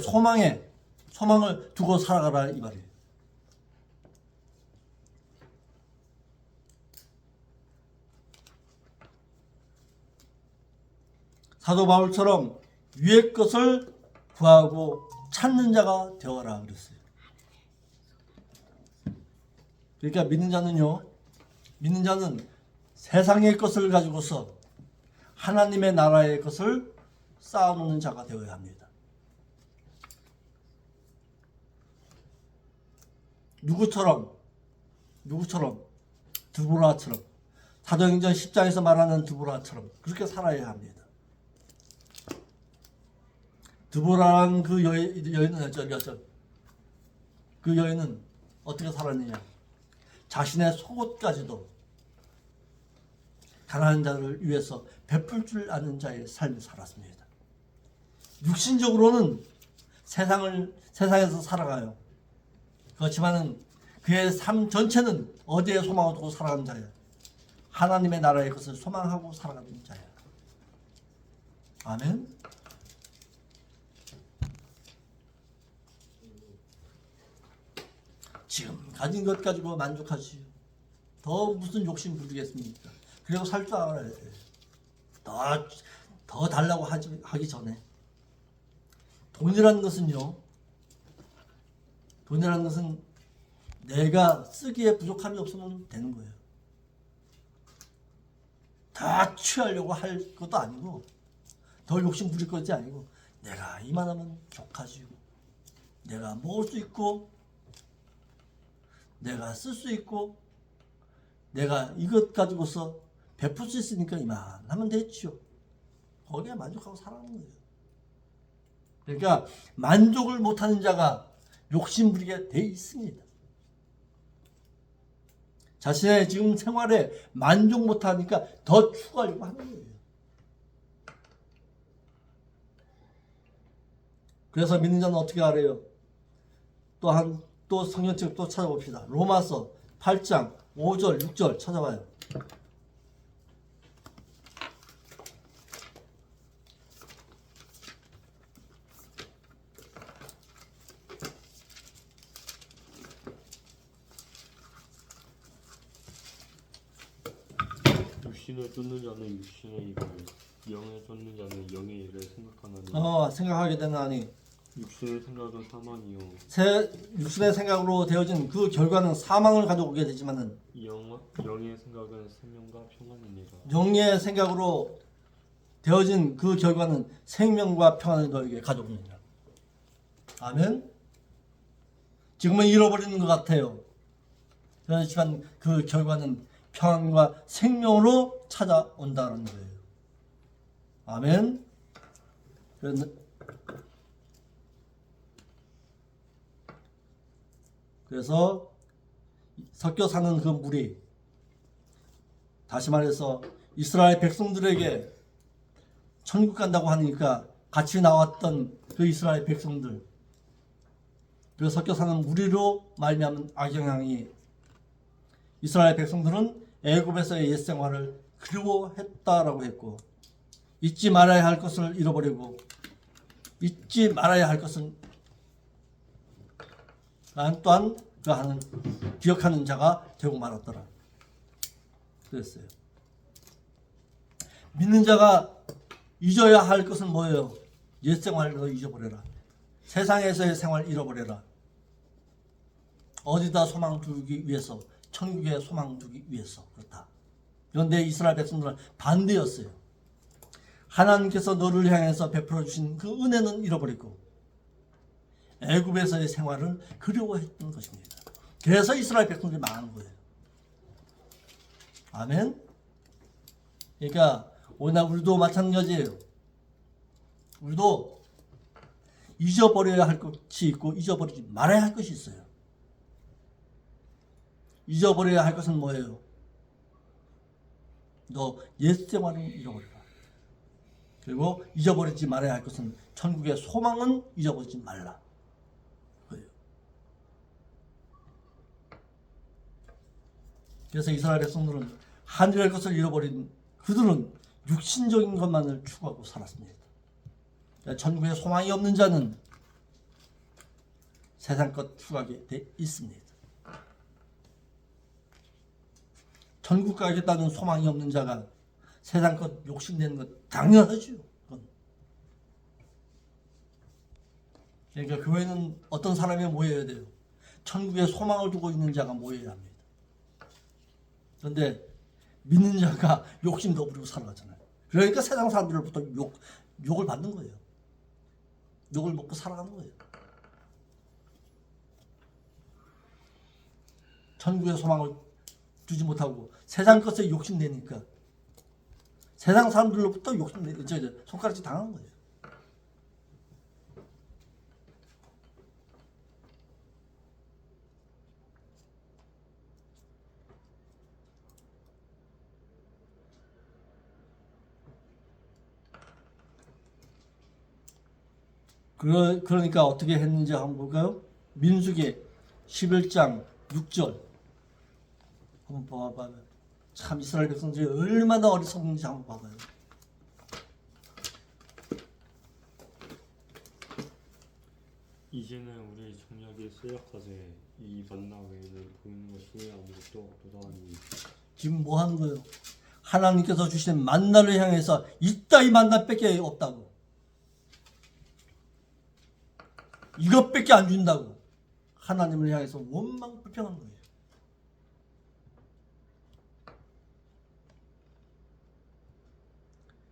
소망을 두고 살아가라 이 말이에요. 사도 바울처럼 위의 것을 구하고 찾는 자가 되어라 그랬어요. 그러니까 믿는 자는 세상의 것을 가지고서 하나님의 나라의 것을 쌓아놓는 자가 되어야 합니다. 누구처럼? 드보라처럼. 사도행전 10장에서 말하는 드보라처럼 그렇게 살아야 합니다. 드보라는 그 여인은 어떻게 살았느냐? 자신의 속옷까지도 가난한 자를 위해서 베풀 줄 아는 자의 삶을 살았습니다. 육신적으로는 세상에서 살아가요. 그렇지만은 그의 삶 전체는 어디에 소망을 두고 살아가는 자야? 하나님의 나라의 것을 소망하고 살아가는 자야. 아멘. 지금 가진 것 가지고 만족하시오. 더 무슨 욕심 부리겠습니까? 그리고 살 줄 알아야 돼. 더 달라고 하기 전에. 돈이라는 것은 내가 쓰기에 부족함이 없으면 되는 거예요. 다 취하려고 할 것도 아니고 더 욕심 부릴 것이 아니고 내가 이만하면 족하지요. 내가 먹을 수 있고 내가 쓸 수 있고 내가 이것 가지고서 베풀 수 있으니까 이만하면 됐죠. 거기에 만족하고 살아가는 거예요. 그러니까 만족을 못하는 자가 욕심 부리게 돼 있습니다. 자신의 지금 생활에 만족 못하니까 더 추구하려고 하는 거예요. 그래서 믿는 자는 어떻게 하래요? 또 성경책 또 찾아봅시다. 로마서 8장 5절 6절 찾아봐요. 육신을 쫓는 자는 육신의 일을, 영을 쫓는 자는 영의 일을 생각하나니. 생각하게 되나니 육신의 생각은 사망이요 육신의 생각으로 되어진 그 결과는 사망을 가져오게 되지만은 영의 생각은 생명과 평안이니라. 영의 생각으로 되어진 그 결과는 생명과 평안을 너에게 가져옵니다. 아멘. 지금은 잃어버리는 것 같아요. 그렇지만 그 결과는 평안과 생명으로 찾아온다는 거예요. 아멘. 그래서 섞여 사는 그 무리, 다시 말해서 이스라엘 백성들에게 천국 간다고 하니까 같이 나왔던 그 이스라엘 백성들, 그 섞여 사는 무리로 말미암은 악영향이, 이스라엘 백성들은 애굽에서의 옛 생활을 그리워했다라고 했고, 잊지 말아야 할 것을 잃어버리고 잊지 말아야 할 것은 또한 그하는 기억하는 자가 되고 말았더라. 그랬어요. 믿는 자가 잊어야 할 것은 뭐예요? 옛 생활을 잊어버려라. 세상에서의 생활 잃어버려라. 어디다 소망 두기 위해서? 천국에 소망 두기 위해서. 그렇다. 그런데 이스라엘 백성들은 반대였어요. 하나님께서 너를 향해서 베풀어 주신 그 은혜는 잃어버리고 애굽에서의 생활을 그리워했던 것입니다. 그래서 이스라엘 백성들이 망한 거예요. 아멘. 그러니까 오늘 우리도 마찬가지예요. 우리도 잊어버려야 할 것이 있고 잊어버리지 말아야 할 것이 있어요. 잊어버려야 할 것은 뭐예요? 너 옛 생활은 잃어버려라. 그리고 잊어버리지 말아야 할 것은 천국의 소망은 잊어버리지 말라. 그래요. 그래서 이스라엘 백성들은 하늘의 것을 잃어버린 그들은 육신적인 것만을 추구하고 살았습니다. 천국에 소망이 없는 자는 세상 것 추구하게 돼 있습니다. 천국 가겠다는 소망이 없는 자가 세상 것 욕심내는 것 당연하죠. 그건. 그러니까 교회는 어떤 사람이 모여야 돼요? 천국에 소망을 두고 있는 자가 모여야 합니다. 그런데 믿는 자가 욕심도 부리고 살아가잖아요. 그러니까 세상 사람들로부터 욕을 받는 거예요. 욕을 먹고 살아가는 거예요. 천국의 소망을 두지 못하고 세상 것에 욕심내니까 세상 사람들로부터 손가락질 당한 거예요. 그러니까 어떻게 했는지 한번 볼까요? 민수기 11장 6절 한번 봐봐요. 참 이스라엘 백성들이 얼마나 어리석은지 한번 봐봐요. 이제는 우리 정력이 쇠약하세 이 만나 외에는 보이는 것이 아무것도 없도다니. 지금 뭐 하는 거예요? 하나님께서 주신 만나를 향해서 이따위 만나밖에 없다고. 이것밖에 안 준다고. 하나님을 향해서 원망 불평한 거예요.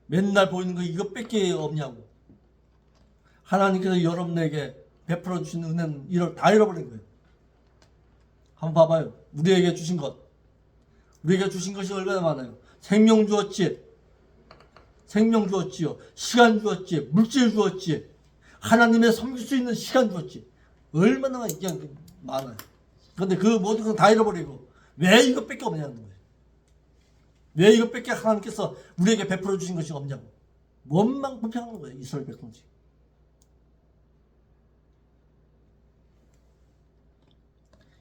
맨날 보이는 거 이것밖에 없냐고. 하나님께서 여러분에게 베풀어 주신 은혜는 다 잃어버린 거예요. 한번 봐봐요. 우리에게 주신 것. 우리에게 주신 것이 얼마나 많아요. 생명 주었지. 생명 주었지요. 시간 주었지. 물질 주었지. 하나님의 섬길 수 있는 시간 주었지. 얼마나 그냥 많아요. 그런데 그 모든 건 다 잃어버리고 왜 이것밖에 없냐는 거예요. 왜 이것밖에 하나님께서 우리에게 베풀어 주신 것이 없냐고. 원망 불평하는 거예요. 이스라엘 백성들이.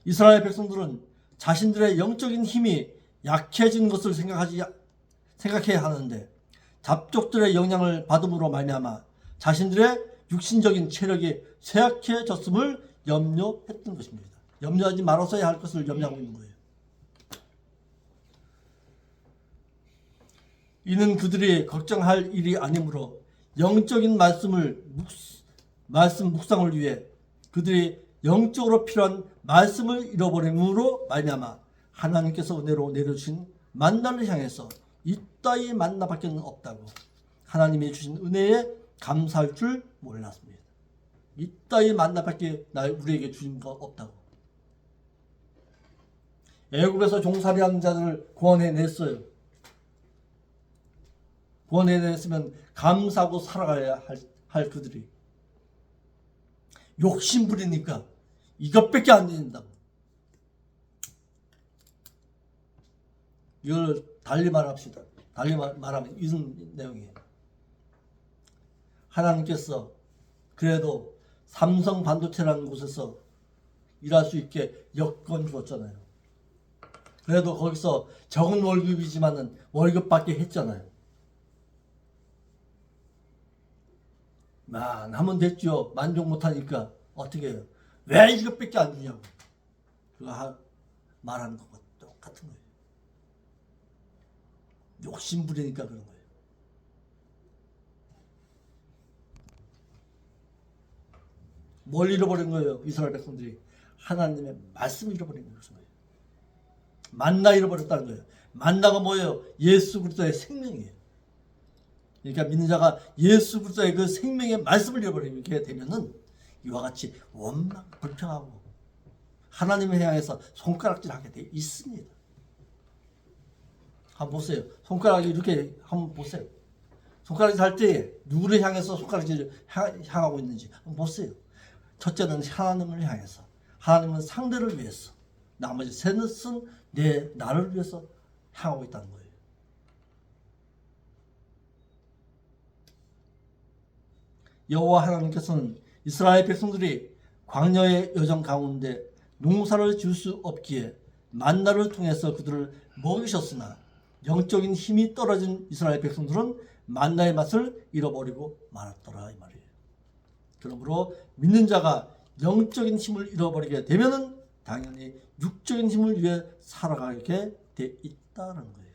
이스라엘 백성들은 자신들의 영적인 힘이 약해진 것을 생각해야 하는데 잡족들의 영향을 받음으로 말미암아 자신들의 육신적인 체력이 쇠약해졌음을 염려했던 것입니다. 염려하지 말았어야 할 것을 염려하고 있는 거예요. 이는 그들이 걱정할 일이 아니므로 영적인 말씀 묵상을 위해 그들이 영적으로 필요한 말씀을 잃어버림으로 말미암아 하나님께서 은혜로 내려주신 만나를 향해서 이따위 만나밖에 없다고 하나님이 주신 은혜에 감사할 줄 몰랐습니다. 이따위 만나밖에 우리에게 주신 거 없다고. 애굽에서 종살이하는 자들을 구원해냈어요. 구원해냈으면 감사하고 살아가야 할 그들이 욕심 부리니까 이것밖에 안 된다고. 이걸 달리 말합시다. 달리 말하면 이런 내용이에요. 하나님께서 그래도 삼성 반도체라는 곳에서 일할 수 있게 여건 주었잖아요. 그래도 거기서 적은 월급이지만은 월급 받게 했잖아요. 하면 됐죠. 만족 못하니까 어떻게 해요? 왜 이것밖에 안 주냐고. 그거 말하는 것과 똑같은 거예요. 욕심 부리니까 그런 거예요. 뭘 잃어버린 거예요? 이스라엘 백성들이 하나님의 말씀을 잃어버린 거예요. 만나 잃어버렸다는 거예요. 만나가 뭐예요? 예수 그리스도의 생명이에요. 그러니까 믿는 자가 예수 그리스도의 그 생명의 말씀을 잃어버리게 되면은 이와 같이 원망 불평하고 하나님을 향해서 손가락질하게 돼 있습니다. 한번 보세요. 손가락이 이렇게 한번 보세요. 손가락질 할 때 누구를 향해서 손가락질을 향하고 있는지 한번 보세요. 첫째는 하나님을 향해서, 하나님은 상대를 위해서, 나머지 셋은 나를 위해서 향하고 있다는 거예요. 여호와 하나님께서는 이스라엘 백성들이 광야의 여정 가운데 농사를 지을 수 없기에 만나를 통해서 그들을 먹이셨으나 영적인 힘이 떨어진 이스라엘 백성들은 만나의 맛을 잃어버리고 말았더라, 이 말이에요. 그러므로 믿는 자가 영적인 힘을 잃어버리게 되면은 당연히 육적인 힘을 위해 살아가게 돼 있다는 거예요.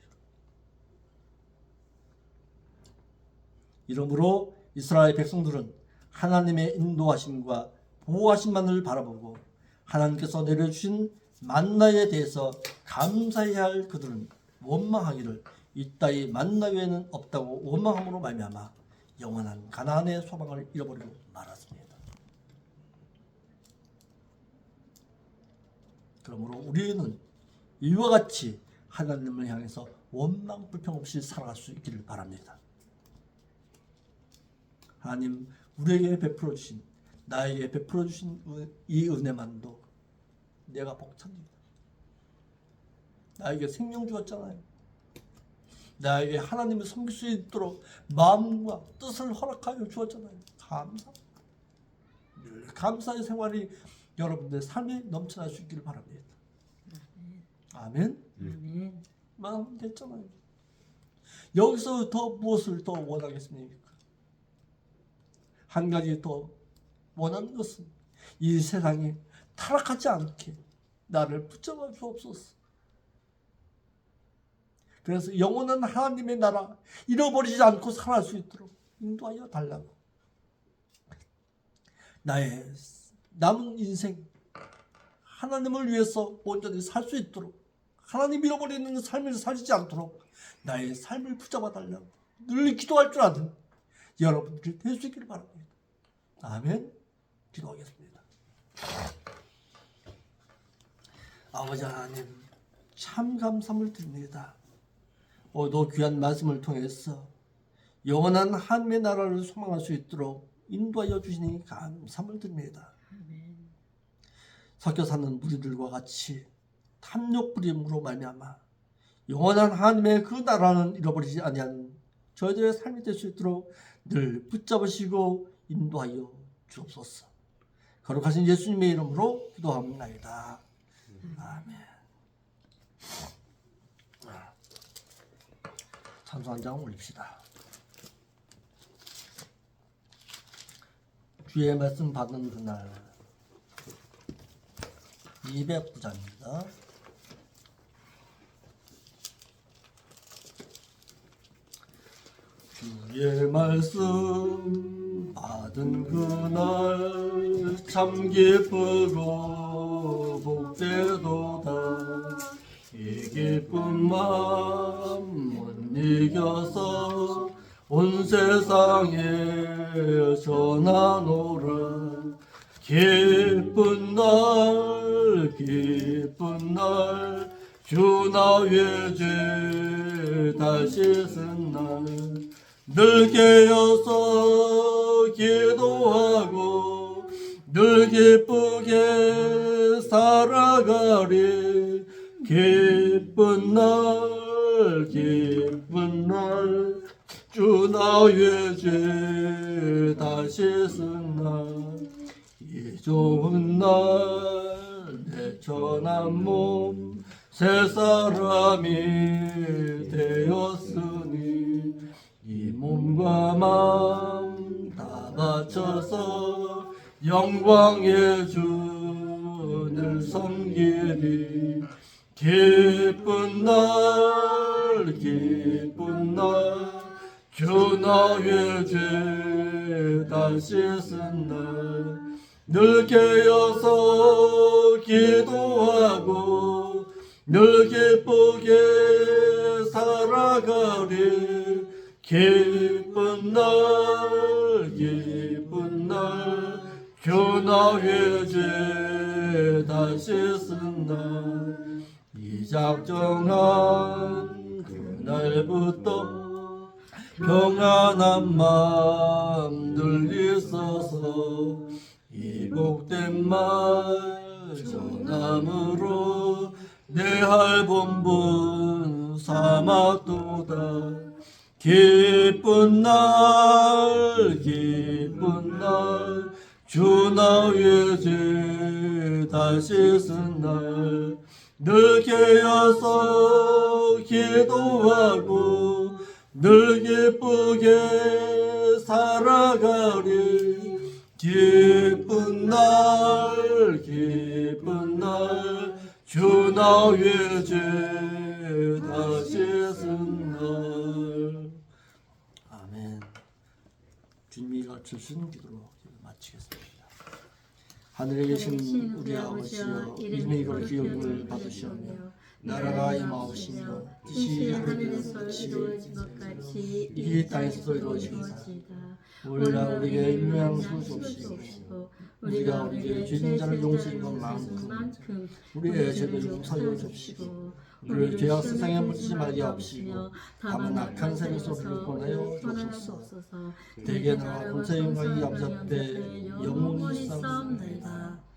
이러므로 이스라엘 백성들은 하나님의 인도하심과 보호하심만을 바라보고 하나님께서 내려주신 만나에 대해서 감사해야 할 그들은 원망하기를 이 따위 만나 외에는 없다고 원망함으로 말미암아 영원한 가나안의 소망을 잃어버리고 말았습니다. 그러므로 우리는 이와 같이 하나님을 향해서 원망 불평 없이 살아갈 수 있기를 바랍니다. 하나님 우리에게 베풀어 주신, 나에게 베풀어 주신 이 은혜만도 내가 벅찹니다. 나에게 생명 주었잖아요. 나에게 하나님을 섬길 수 있도록 마음과 뜻을 허락하여 주었잖아요. 감사합니다. 늘 감사의 생활이 여러분들의 삶에 넘쳐날 수 있기를 바랍니다. 아멘. 아멘. 마음 됐잖아요. 여기서 더 무엇을 더 원하겠습니까? 한 가지 더 원하는 것은 이 세상에 타락하지 않게 나를 붙잡아 주옵소서. 그래서 영원한 하나님의 나라 잃어버리지 않고 살아갈 수 있도록 인도하여 달라고. 나의 남은 인생 하나님을 위해서 온전히 살 수 있도록, 하나님 잃어버리는 삶을 살지 않도록 나의 삶을 붙잡아 달라고 늘 기도할 줄 아는 여러분들이 될 수 있기를 바랍니다. 아멘. 기도하겠습니다. 아버지 하나님, 참 감사함을 드립니다. 오늘도 귀한 말씀을 통해서 영원한 하나님의 나라를 소망할 수 있도록 인도하여 주시니 감사함을 드립니다. 섞여 사는 무리들과 같이 탐욕 부림으로 말미암아 영원한 하나님의 그 나라는 잃어버리지 아니하는 저희들의 삶이 될 수 있도록 늘 붙잡으시고 인도하여 주옵소서. 거룩하신 예수님의 이름으로 기도합니다. 아멘. 찬송 한 장 올립시다. 주의 말씀 받은 그날 209장입니다. 주의 말씀 받은 그날 참 기쁘고 복되도다. 이 기쁜 마음 못 이겨서 온 세상에 전하노라. 기쁜 날 주 나의 죄 다시 쓴 날 늘 깨어서 기도하고 늘 기쁘게 살아가리. 기쁜 날 주 나의 죄 다시 쓴 날 이 좋은 날 내 천한 몸 새 사람이 되었으니 이 몸과 마음 다 바쳐서 영광의 주를 섬기리. 기쁜 날 주 나의 죄 다시 쓴 날 늘 깨어서 기도하고 늘 기쁘게 살아가리. 기쁜 날 주 나의 죄 다시 쓴 날 이 작정한 그날부터 평안한 마음 늘 있어서 이 복된 말 전함으로 내 할 본분 삼았도다. 기쁜 날 주 나의 죄 다시 쓴 날 늘 깨어서 기도하고 늘 기쁘게 살아가리. 기쁜 날 주 나의 죄 다시 쓴 날. 아멘. 주님이 가르쳐주신 기도로 마치겠습니다. 하늘에 계신 우리 아버지여, 이름이 거룩히 여김을 받으시오며 나라가 임하옵시며 뜻이 하늘에서 이루어진 것 같이 이 땅에서도 이루어지이다. 오늘날 우리에게 일용할 것을 주옵시고 우리가 우리에게 죄진 자를 용서해 준 만큼 우리의 죄를 용서하여 주옵시고 우리를 죄악 세상에 묻지 말게 하옵시고 다만 악한 세력에서 우리를 구원하여 주옵소서. 대개 나라 권세 영광이 아버지 앞에 영원히 있사옵나이다.